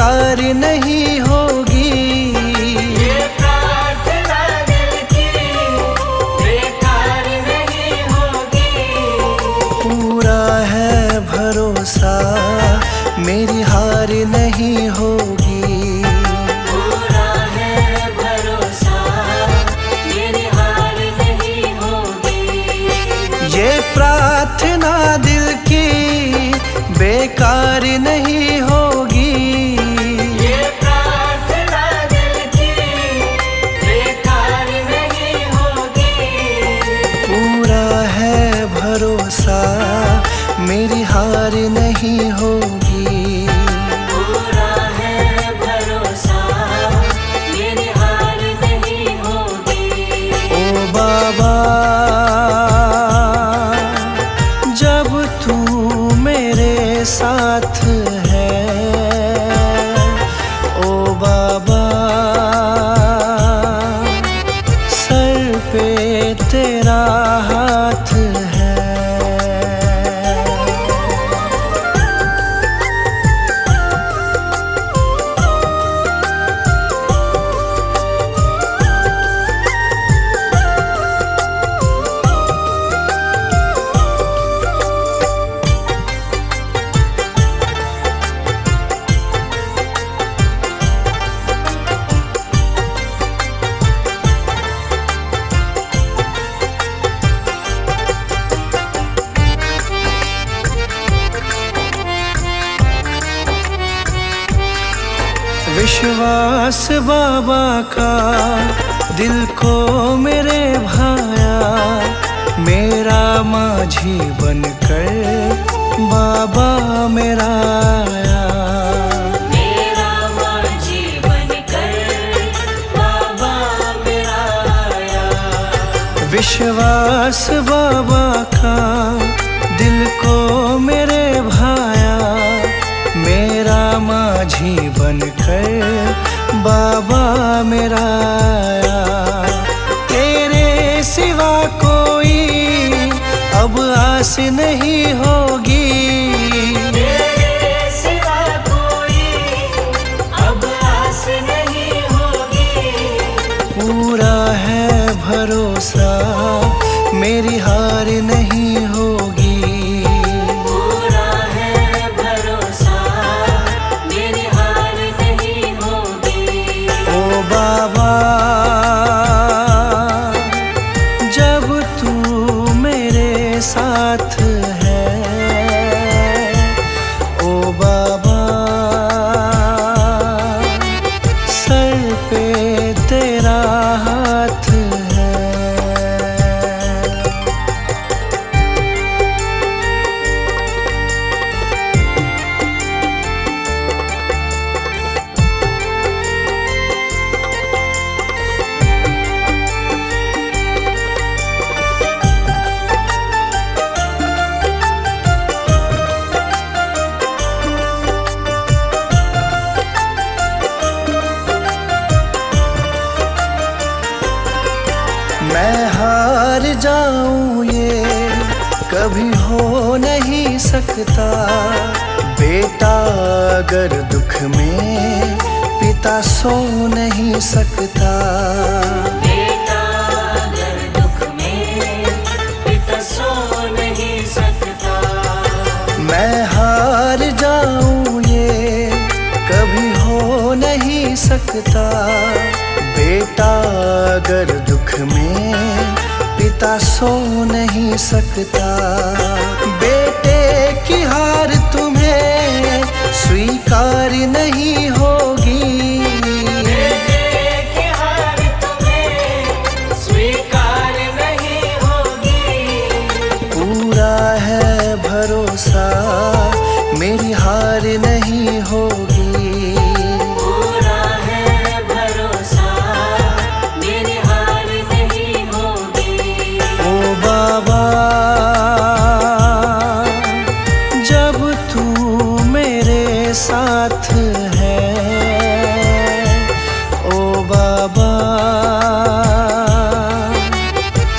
बेकार नहीं होगी। ये प्रार्थना दिल की बेकार नहीं होगी। पूरा है भरोसा मेरी हार नहीं होगी। पूरा है भरोसा मेरी हार नहीं होगी। ये प्रार्थना दिल की बेकार नहीं होगी। ये प्रार्थना दिल की बेकार नहीं होगी। पूरा है भरोसा मेरी हार नहीं होगी। पूरा है भरोसा मेरी हार नहीं होगी। ओ बाबा जब तू मेरे साथ है, ओ बाबा सर पे तेरा हाथ है। विश्वास बाबा का दिल को मेरे भाया, मेरा माझी बनकर बाबा मेरा आया। मेरा माझी बनकर बाबा मेरा आया। विश्वास बाबा का दिल को मेरे भाया, मेरा माझी बनकर बाबा मेरा आया। तेरे सिवा कोई अब आस नहीं होगी। तेरे सिवा कोई अब आस नहीं होगी। पूरा है भरोसा मेरी हार नहीं होगी। पूरा है भरोसा मेरी हार नहीं होगी। ओ बाबा जब तू मेरे साथ है, ओ बाबा सर पे तेरा हाथ है। मैं हार जाऊं ये कभी हो नहीं सकता। बेटा अगर दुख में पिता सो नहीं सकता। बेटा अगर दुख में पिता सो नहीं सकता। मैं हार जाऊं ये कभी हो नहीं सकता। बेटा अगर दुख में पिता सो नहीं सकता। बेटे की हार तुम्हें स्वीकार नहीं होगी। बेटे की हार तुम्हें स्वीकार नहीं होगी। पूरा है भरोसा मेरी हार नहीं होगी। पूरा है भरोसा मेरी हार नहीं होगी। ओ बाबा जब तू मेरे साथ है, ओ बाबा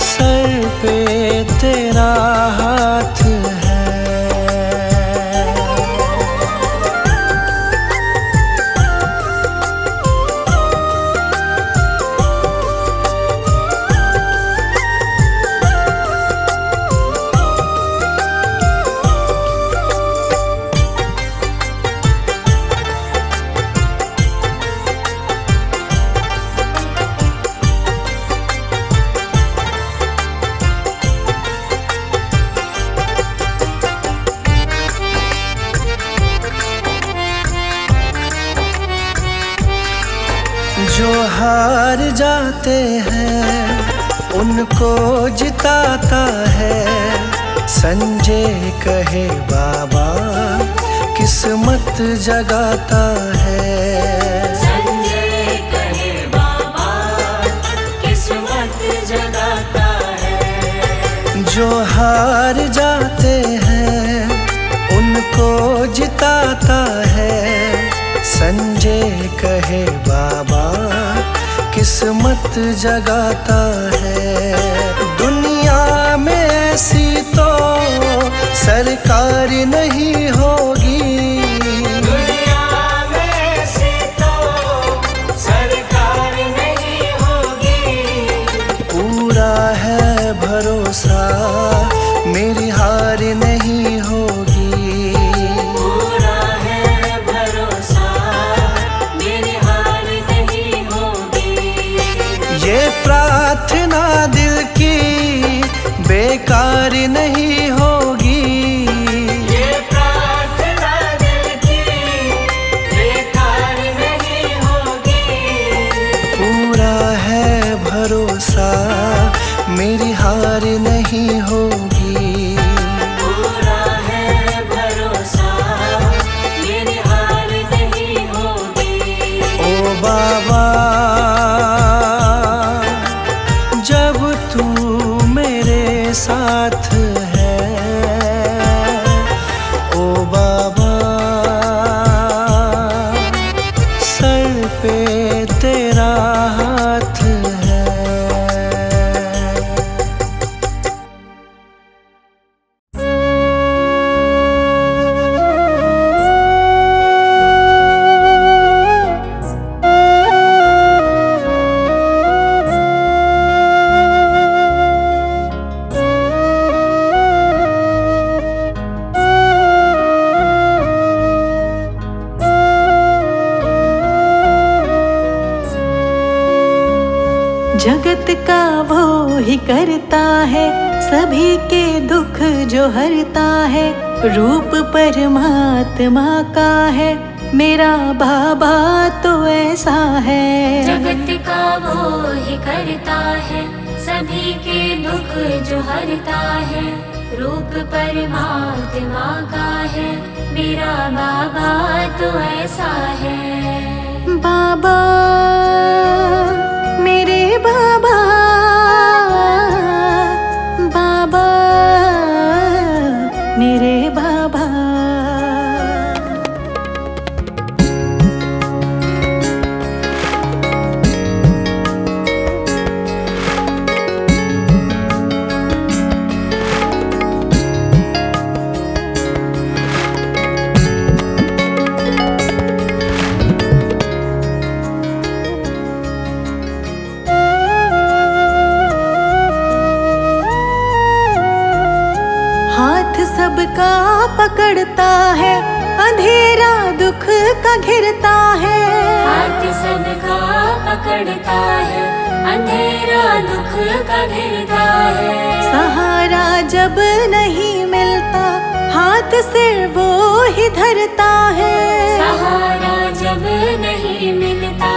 सर पे तेरा हाथ है। जो हार जाते हैं उनको जिताता है। संजय कहे बाबा किस्मत जगाता है। संजय कहे बाबा किस्मत जगाता है। जो हार जाते हैं उनको जिताता है। संजय कहे बाबा किस्मत जगाता है। दुनिया में ऐसी तो सरकार नहीं होगी। दुनिया में ऐसी तो सरकार नहीं होगी। पूरा है भरोसा मेरी हार नहीं होगी। पूरा है भरोसा मेरी हार नहीं होगी। ये प्रार्थना दिल की बेकार नहीं होगी। ये प्रार्थना दिल की बेकार नहीं होगी। पूरा है भरोसा मेरी हार नहीं होगी। पूरा है भरोसा मेरी हार नहीं होगी। ओ बाबा जब तू मेरे साथ है। ओ बाबा सर पे तेरा हाथ है। जगत का वो ही करता है सभी के दुख जो हरता है। रूप परमात्मा का है मेरा बाबा तो ऐसा है। जगत का वो ही करता है सभी के दुख जो हरता है। रूप परमात्मा का है मेरा बाबा तो ऐसा है। बाबा मेरे बाबा बाबा मेरे बाबा। हाथ सबका पकड़ता है अंधेरा दुख का घिरता है। हाथ सबका पकड़ता है अंधेरा दुख का घिरता है। सहारा जब नहीं मिलता हाथ सिर वो ही धरता है। सहारा जब नहीं मिलता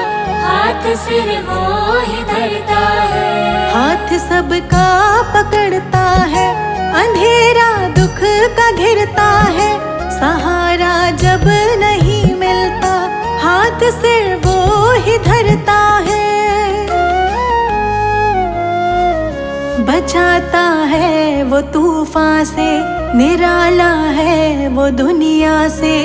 हाथ सिर वो ही धरता है। हाथ सबका पकड़ता है अंधेरा दुख का घिरता है। सहारा जब नहीं मिलता हाथ सिर वो ही धरता है। बचाता है वो तूफान से निराला है वो दुनिया से।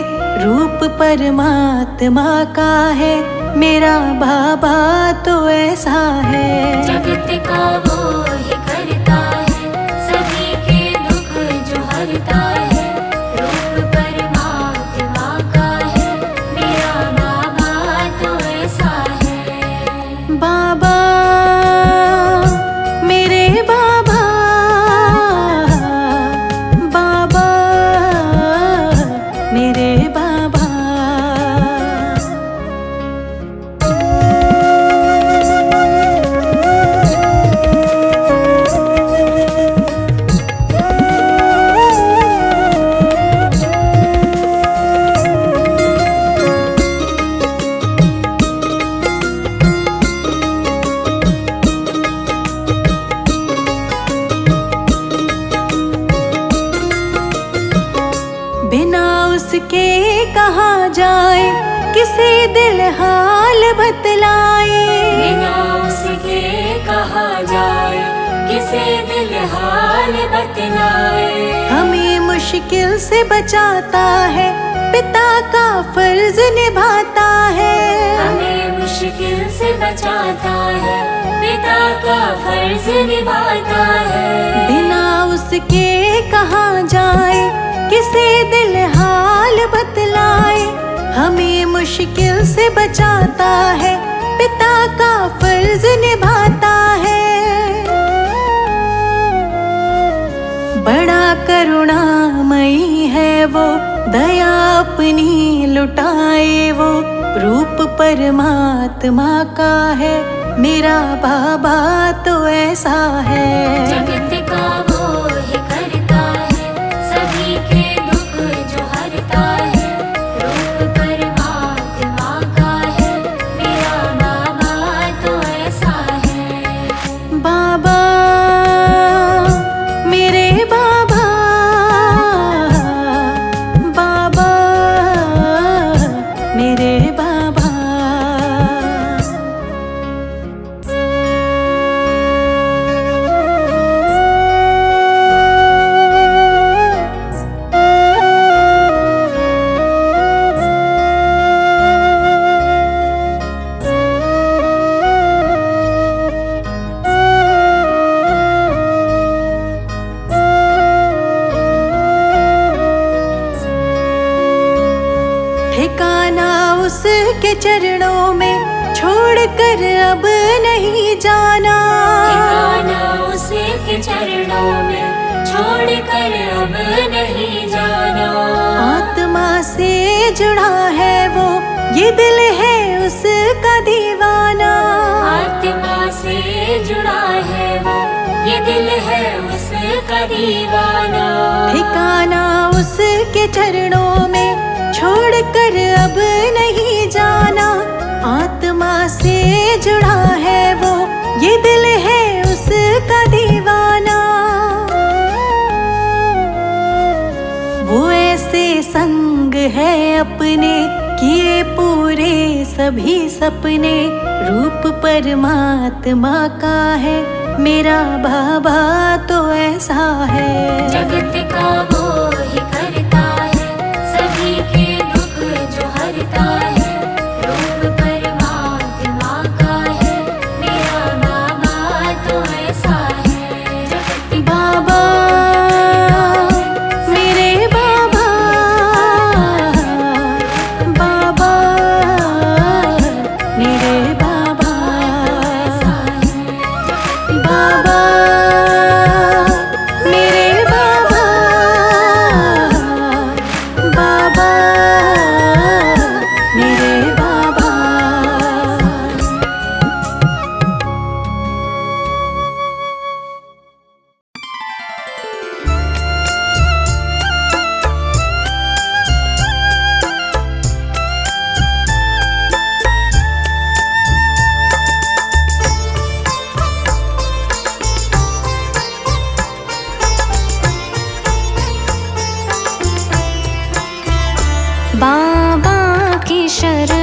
रूप परमात्मा का है मेरा बाबा तो ऐसा है। जगत का वो ही करता है सभी के दुख जो हरता है। रूप परमात्मा का है मेरा बाबा तो ऐसा है। बाबा मेरे बाबा बाबा मेरे बाबा। किसे दिल हाल बतलाए। बिना उसके कहा जाए, किसे दिल हाल बतलाए। हमें मुश्किल से बचाता है, पिता का फर्ज निभाता है। हमें मुश्किल से बचाता है, पिता का फर्ज निभाता है। बिना उसके कहाँ जाए, किसे दिल हाल बतलाए। हमें मुश्किल से बचाता है, पिता का फर्ज निभाता है। बड़ा करुणामयी है वो, दया अपनी लुटाए वो। रूप परमात्मा का है, मेरा बाबा तो ऐसा है। जगत का वो ही करता है, सभी के दुख जो हरता है। रूप परमात्मा का है, मेरा बाबा तो ऐसा है। बाबा मेरे बाबा, बाबा मेरे बाबा। ठिकाना उसके चरणों में, छोड़कर अब नहीं जाना। ठिकाना उसके चरणों में, छोड़कर अब नहीं जाना। आत्मा से जुड़ा है वो, ये दिल है उसका दीवाना। आत्मा से जुड़ा है वो, ये दिल है उसका दीवाना। ठिकाना उसके चरणों में, छोड़कर अब नहीं जाना। आत्मा से जुड़ा है वो, ये दिल है उसका दीवाना। वो ऐसे संग है अपने, किए पूरे सभी सपने। रूप परमात्मा का है, मेरा बाबा तो ऐसा है। जगत का वो ही करता है, सभी के दुख जो हरता है। रूप परमात्मा का है, मेरा बाबा तो ऐसा है। जगत बाबा मेरे बाबा, बाबा मेरे बाबा। बाबा मेरे बाबा, बाबा मेरे बाबा। बाबा की शरण